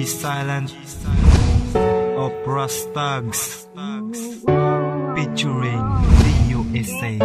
Silent of Rustags featuring the USA.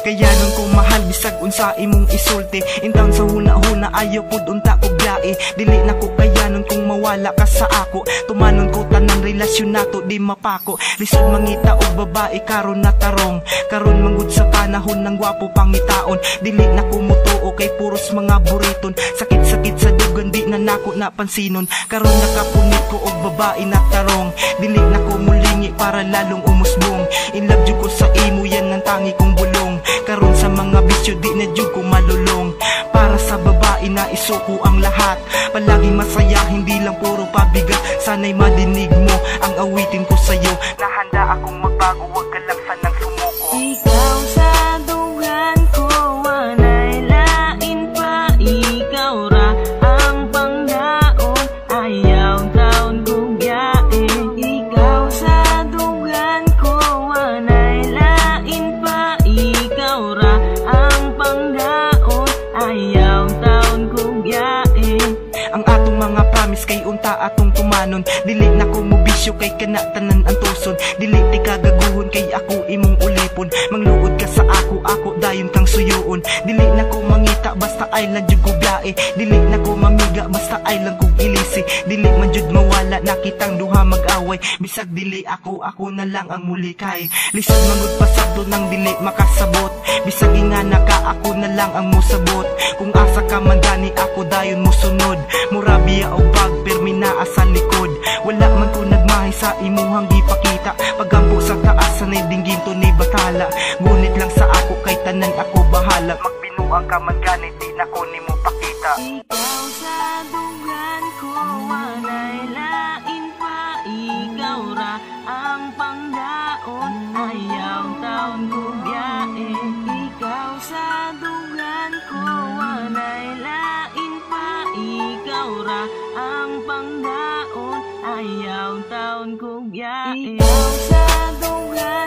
Kaya nung kung mahal bisag unsa imong isulti, intang sa huna-huna ayaw pud unta ko biyae. Dili na ko kaya nun kung mawala ka sa ako. Tumanon ko tanang relasyon nato di mapako. Lisod mangita og babae karon na tarong. Karon manggud sa panahon ng gwapo pangitaon. Dili na ko mutuo kay puros mga buriton. Sakit-sakit sa dugan di na nako napansinon. Karon nakapunit ko og babae na tarong. Dili na ko mulingi para lalong umusbong. In love jud ko sa imo yan ang tangi kong bulong. Karon sa mga bisyo di na jud ko malulong. Para sa babae na isuko ang lahat. Palaging masaya hindi lang puro pabigat. Sana'y madinig mo ang awitin ko sa'yo. Nahanda akong magbago wag ka lang sanang sumuko. Ikaw sa dugan ko wanay lain pa. Ikaw ra ang pangdaon ayaw taon kong biyae. Ikaw sa dugan ko wanay lain pa. Ikaw ra ang pangdaon ayaw taon kong biyae. Ang atong mga promise kay unta atong tumanon. Dili na ko mobisyo kay kanatanan ang tuson. Dili ti kagaguhon kay ako imong ulipon. Mangluod ka sa ako, ako dayon kang suyuon. Dili na ko mangita basta ay lang jud ko biyae. Dili na ko mamiga basta ay lang kong ilisi. Dili man jud mawala nakitang duha mag-away. Bisag dili ako, ako na lang ang muli kay. Lisod mangud pasabdo nang dili makasabot. Bisag ingana ka, ako na lang ang musabot. Kung asa ka man gani ako dayon musunod. Murabiya o bag permina sa likod. Wala man ko nagmahay sa imuhang gipakita. Pagampo sa taas sanay dinggin to ni batala. Ngunit lang sa ako kay tanan ako bahala. Magbinuang ka man gani di na ko nimo pakita. Ikaw sa dugan ko wanay lain pa. Ikaw ra ang pangdaon ayaw taon kong biyae. Ikaw sa dugan ko wanay lain pa. Ikaw ra ang pangdaon ayaw taon kong biyae. Ikaw sa dugan